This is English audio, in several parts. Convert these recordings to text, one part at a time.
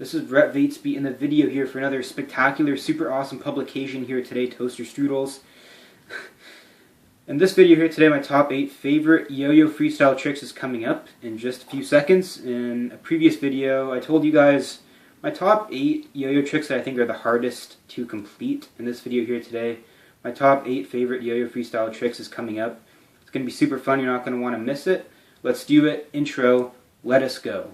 This is Brett Vatesby in the video here for another spectacular, super awesome publication here today, Toaster Strudels. In this video here today, my top 8 favorite yo-yo freestyle tricks is coming up in just a few seconds. In a previous video, I told you guys my top 8 yo-yo tricks that I think are the hardest to complete. In this video here today, my top 8 favorite yo-yo freestyle tricks is coming up. It's going to be super fun, you're not going to want to miss it. Let's do it. Intro, let us go.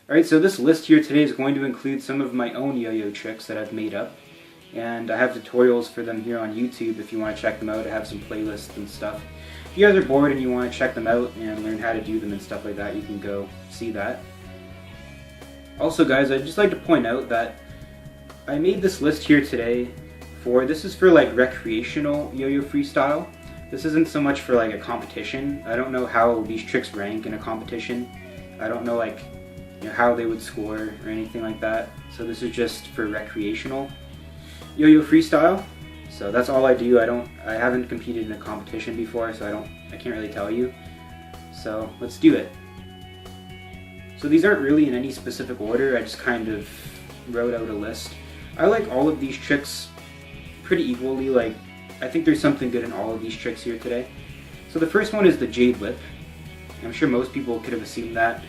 Alright, so this list here today is going to include some of my own yo-yo tricks that I've made up. And I have tutorials for them here on YouTube if you want to check them out. I have some playlists and stuff. If you guys are bored and you want to check them out and learn how to do them and stuff like that, you can go see that. Also guys, I'd just like to point out that I made this list here today this is for like recreational yo-yo freestyle. This isn't so much for like a competition. I don't know how these tricks rank in a competition. I don't know like how they would score or anything like that. So this is just for recreational yo-yo freestyle. So that's all I do. I haven't competed in a competition before, so I can't really tell you. So let's do it. So these aren't really in any specific order. I just kind of wrote out a list. I like all of these tricks pretty equally. Like, I think there's something good in all of these tricks here today. So the first one is the Jade Whip. I'm sure most people could have assumed that.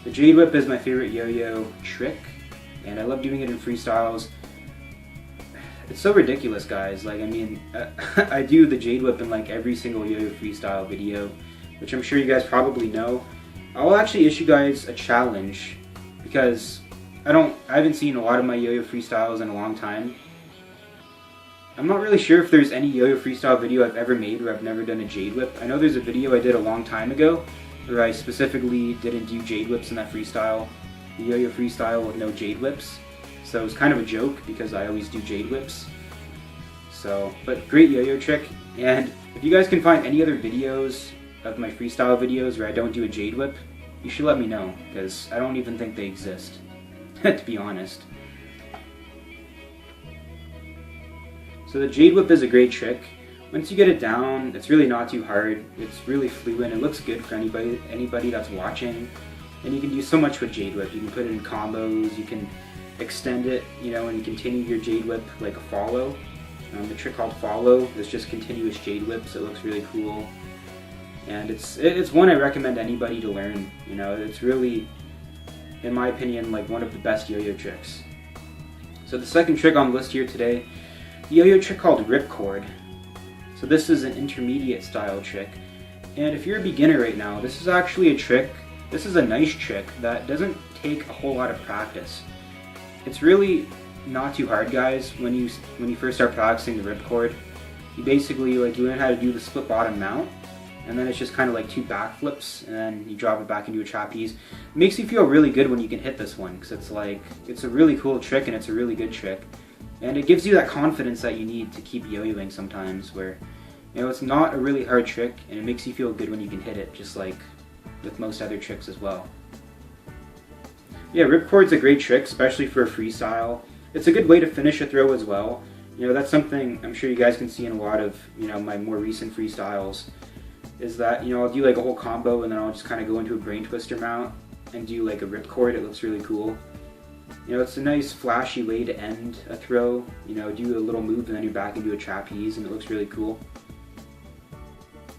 The Jade Whip is my favorite yo-yo trick, and I love doing it in freestyles. It's so ridiculous, guys. Like, I mean, I do the Jade Whip in like every single yo-yo freestyle video, which I'm sure you guys probably know. I'll actually issue guys a challenge because I haven't seen a lot of my yo-yo freestyles in a long time. I'm not really sure if there's any yo-yo freestyle video I've ever made where I've never done a Jade Whip. I know there's a video I did a long time ago where I specifically didn't do Jade Whips in that freestyle, the yo-yo freestyle with no Jade Whips. So it was kind of a joke because I always do Jade Whips. So, but great yo-yo trick. And if you guys can find any other videos of my freestyle videos where I don't do a Jade Whip, you should let me know, because I don't even think they exist, to be honest. So the Jade Whip is a great trick. Once you get it down, it's really not too hard. It's really fluent. It looks good for anybody that's watching. And you can do so much with Jade Whip. You can put it in combos, you can extend it, and continue your Jade Whip like a follow. The trick called follow is just continuous Jade Whips. It looks really cool. And it's one I recommend anybody to learn. It's really, in my opinion, like one of the best yo-yo tricks. So the second trick on the list here today, the yo-yo trick called ripcord. So this is an intermediate style trick. And if you're a beginner right now, this is actually a trick, this is a nice trick that doesn't take a whole lot of practice. It's really not too hard, guys. When you first start practicing the ripcord, you basically you learn how to do the split bottom mount, and then it's just kind of like 2 backflips, and then you drop it back into a trapeze. It makes you feel really good when you can hit this one, because it's a really cool trick and it's a really good trick. And it gives you that confidence that you need to keep yo-yoing sometimes, where it's not a really hard trick and it makes you feel good when you can hit it, just like with most other tricks as well. Yeah, ripcord's a great trick, especially for a freestyle. It's a good way to finish a throw as well. That's something I'm sure you guys can see in a lot of my more recent freestyles, is that I'll do like a whole combo and then I'll just kind of go into a brain twister mount and do like a ripcord. It looks really cool. It's a nice flashy way to end a throw. Do a little move and then you're back into a trapeze, and it looks really cool.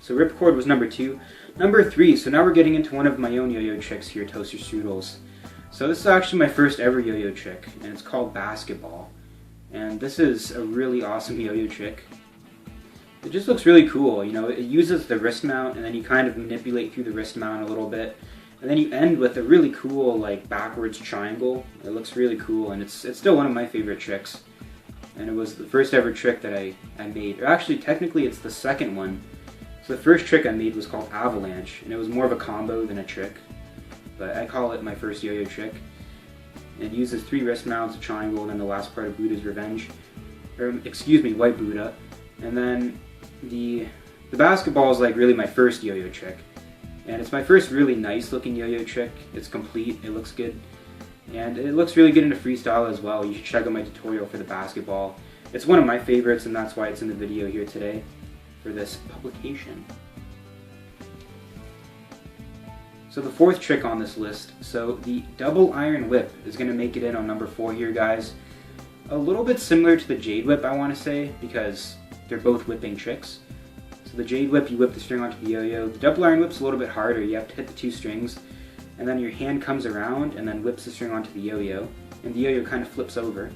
So ripcord was number 2. Number 3, so now we're getting into one of my own yo-yo tricks here, Toaster Strudels. So this is actually my first ever yo-yo trick, and it's called basketball. And this is a really awesome yo-yo trick. It just looks really cool. It uses the wrist mount, and then you kind of manipulate through the wrist mount a little bit. And then you end with a really cool like backwards triangle. It looks really cool, and it's still one of my favorite tricks. And it was the first ever trick that I made. Or actually, technically it's the second one. So the first trick I made was called Avalanche, and it was more of a combo than a trick. But I call it my first yo-yo trick. And it uses 3 wrist mounts, a triangle, and then the last part of Buddha's Revenge. Or, excuse me, White Buddha. And then the basketball is like really my first yo-yo trick. And it's my first really nice looking yo-yo trick. It's complete, it looks good. And it looks really good in a freestyle as well. You should check out my tutorial for the basketball. It's one of my favorites, and that's why it's in the video here today for this publication. So the fourth trick on this list, so the double iron whip is going to make it in on number 4 here, guys. A little bit similar to the jade whip, I want to say, because they're both whipping tricks. So the jade whip, you whip the string onto the yo-yo. The double iron whip's a little bit harder. You have to hit the 2 strings, and then your hand comes around and then whips the string onto the yo-yo, and the yo-yo kind of flips over.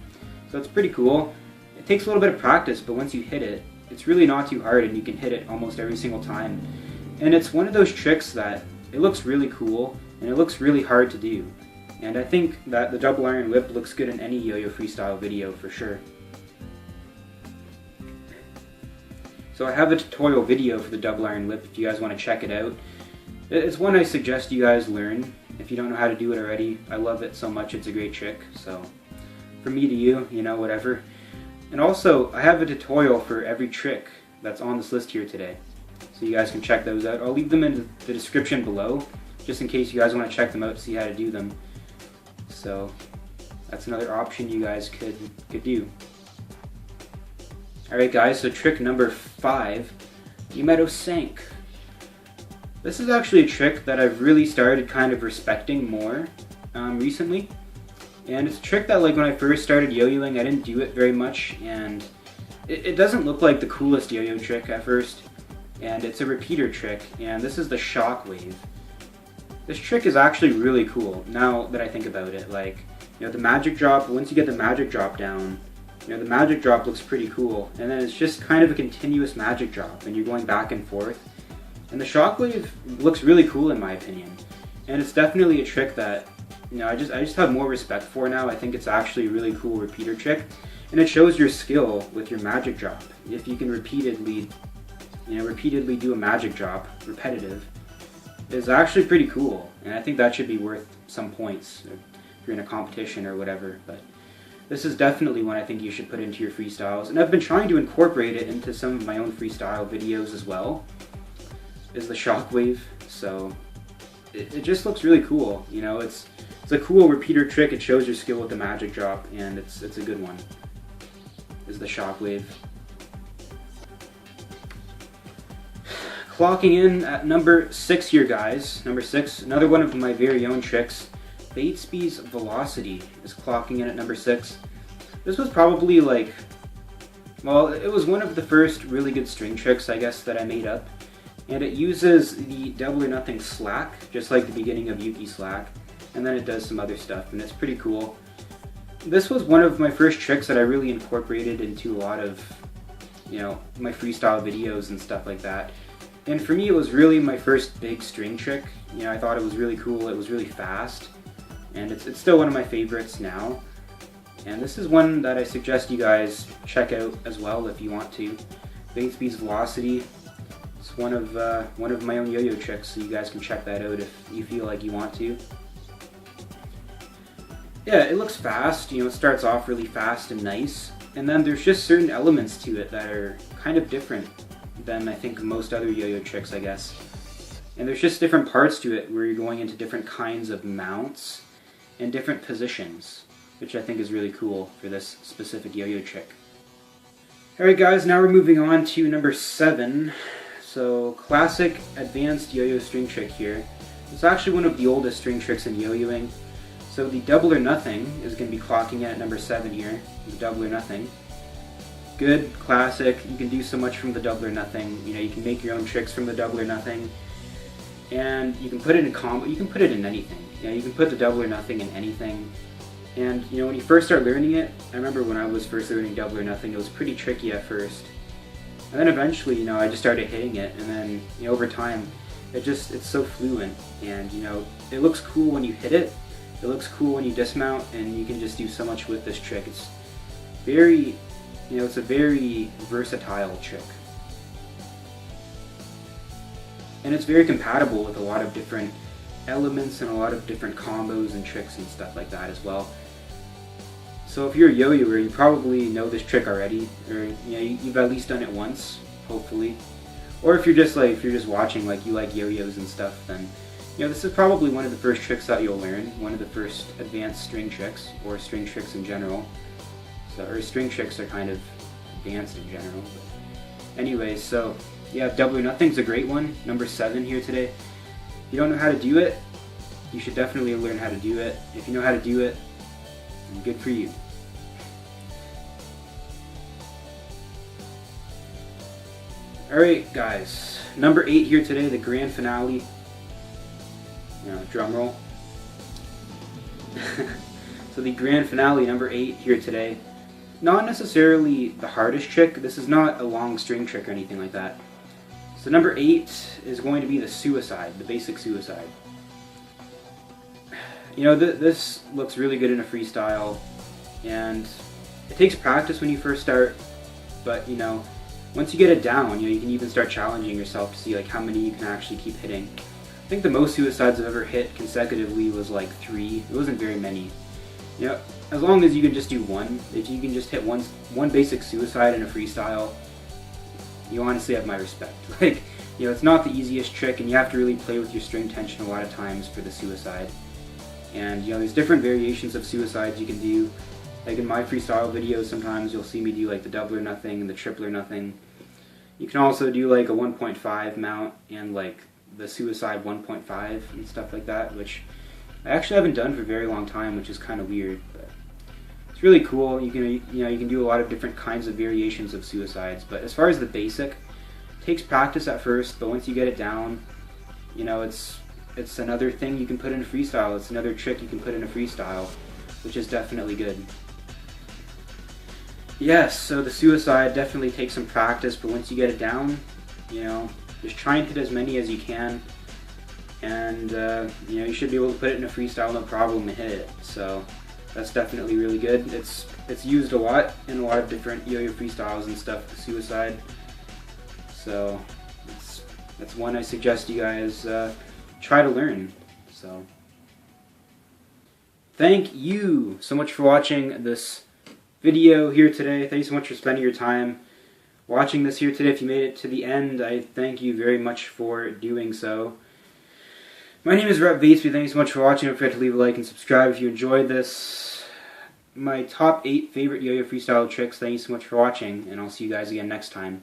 So it's pretty cool. It takes a little bit of practice, but once you hit it, it's really not too hard, and you can hit it almost every single time. And it's one of those tricks that it looks really cool, and it looks really hard to do. And I think that the double iron whip looks good in any yo-yo freestyle video for sure. So I have a tutorial video for the double iron whip if you guys want to check it out. It's one I suggest you guys learn if you don't know how to do it already. I love it so much, it's a great trick. So from me to you, you know, whatever. And also, I have a tutorial for every trick that's on this list here today. So you guys can check those out. I'll leave them in the description below, just in case you guys want to check them out to see how to do them. So that's another option you guys could do. Alright guys, so trick number 5, Yumeto Sank. This is actually a trick that I've really started kind of respecting more recently. And it's a trick that, like, when I first started yo-yoing, I didn't do it very much, and it doesn't look like the coolest yo-yo trick at first. And it's a repeater trick, and this is the shockwave. This trick is actually really cool, now that I think about it. Like, you know, the magic drop, once you get the magic drop down, you know, the magic drop looks pretty cool, and then it's just kind of a continuous magic drop, and you're going back and forth. And the shockwave looks really cool in my opinion. And it's definitely a trick that, you know, I just have more respect for now. I think it's actually a really cool repeater trick, and it shows your skill with your magic drop. If you can repeatedly do a magic drop, repetitive, is actually pretty cool, and I think that should be worth some points if you're in a competition or whatever. But this is definitely one I think you should put into your freestyles, and I've been trying to incorporate it into some of my own freestyle videos as well, is the shockwave. So it just looks really cool, you know. It's a cool repeater trick. It shows your skill with the magic drop, and it's a good one, is the shockwave. Clocking in at number 6 here, guys. Number 6, another one of my very own tricks. Batesby's Velocity is clocking in at number 6. This was probably like, well, it was one of the first really good string tricks, I guess, that I made up. And it uses the double or nothing slack, just like the beginning of Yuki slack. And then it does some other stuff, and it's pretty cool. This was one of my first tricks that I really incorporated into a lot of, you know, my freestyle videos and stuff like that. And for me, it was really my first big string trick. You know, I thought it was really cool, it was really fast, and it's still one of my favorites now. And this is one that I suggest you guys check out as well if you want to. Batesby's Velocity. It's one of my own yo-yo tricks, so you guys can check that out if you feel like you want to. Yeah, it looks fast, you know, it starts off really fast and nice, and then there's just certain elements to it that are kind of different than I think most other yo-yo tricks, I guess. And there's just different parts to it where you're going into different kinds of mounts and different positions, which I think is really cool for this specific yo-yo trick. Alright guys, now we're moving on to number 7. So, classic advanced yo-yo string trick here. It's actually one of the oldest string tricks in yo-yoing. So the double or nothing is going to be clocking in at number 7 here, the double or nothing. Good, classic, you can do so much from the double or nothing. You know, you can make your own tricks from the double or nothing. And you can put it in combo, you can put it in anything. You know, you can put the double or nothing in anything. And, you know, when you first start learning it, I remember when I was first learning double or nothing, it was pretty tricky at first. And then eventually, you know, I just started hitting it, and then, you know, over time, it's so fluent, and, you know, it looks cool when you hit it, it looks cool when you dismount, and you can just do so much with this trick. It's very, you know, it's a very versatile trick. And it's very compatible with a lot of different elements and a lot of different combos and tricks and stuff like that as well. So if you're a yo-yoer, you probably know this trick already, or, you know, you've at least done it once, hopefully. Or if you're just watching, like, you like yo-yos and stuff, then, you know, this is probably one of the first tricks that you'll learn, one of the first advanced string tricks, or string tricks in general. So, or string tricks are kind of advanced in general. But anyways, so yeah, double or nothing's a great one, number 7 here today. you don't know how to do it, you should definitely learn how to do it. If you know how to do it, then good for you. Alright guys, number 8 here today, the grand finale. Drum roll. So the grand finale, number 8 here today. Not necessarily the hardest trick. This is not a long string trick or anything like that. So number 8 is going to be the suicide, the basic suicide. This looks really good in a freestyle, and it takes practice when you first start, but once you get it down, you can even start challenging yourself to see like how many you can actually keep hitting. I think the most suicides I've ever hit consecutively was like 3. It wasn't very many. As long as you can just do one, if you can just hit one basic suicide in a freestyle, you honestly have my respect. It's not the easiest trick, and you have to really play with your string tension a lot of times for the suicide. And there's different variations of suicides you can do. Like in my freestyle videos, sometimes you'll see me do like the double or nothing and the triple or nothing. You can also do like a 1.5 mount and like the suicide 1.5 and stuff like that, which I actually haven't done for a very long time, which is kind of weird, but it's really cool. You can do a lot of different kinds of variations of suicides, but as far as the basic, it takes practice at first, but once you get it down, it's another thing you can put in a freestyle. It's another trick you can put in a freestyle, which is definitely good. Yes, so the suicide definitely takes some practice, but once you get it down, just try and hit as many as you can, and you should be able to put it in a freestyle no problem and hit it. So that's definitely really good. It's used a lot in a lot of different yo-yo freestyles and stuff, the suicide. So that's one I suggest you guys try to learn. So thank you so much for watching this video here today. Thank you so much for spending your time watching this here today. If you made it to the end, I thank you very much for doing so. My name is Rep Vatesby. Thank you so much for watching. Don't forget to leave a like and subscribe if you enjoyed this. My top 8 favorite yo-yo freestyle tricks. Thank you so much for watching, and I'll see you guys again next time.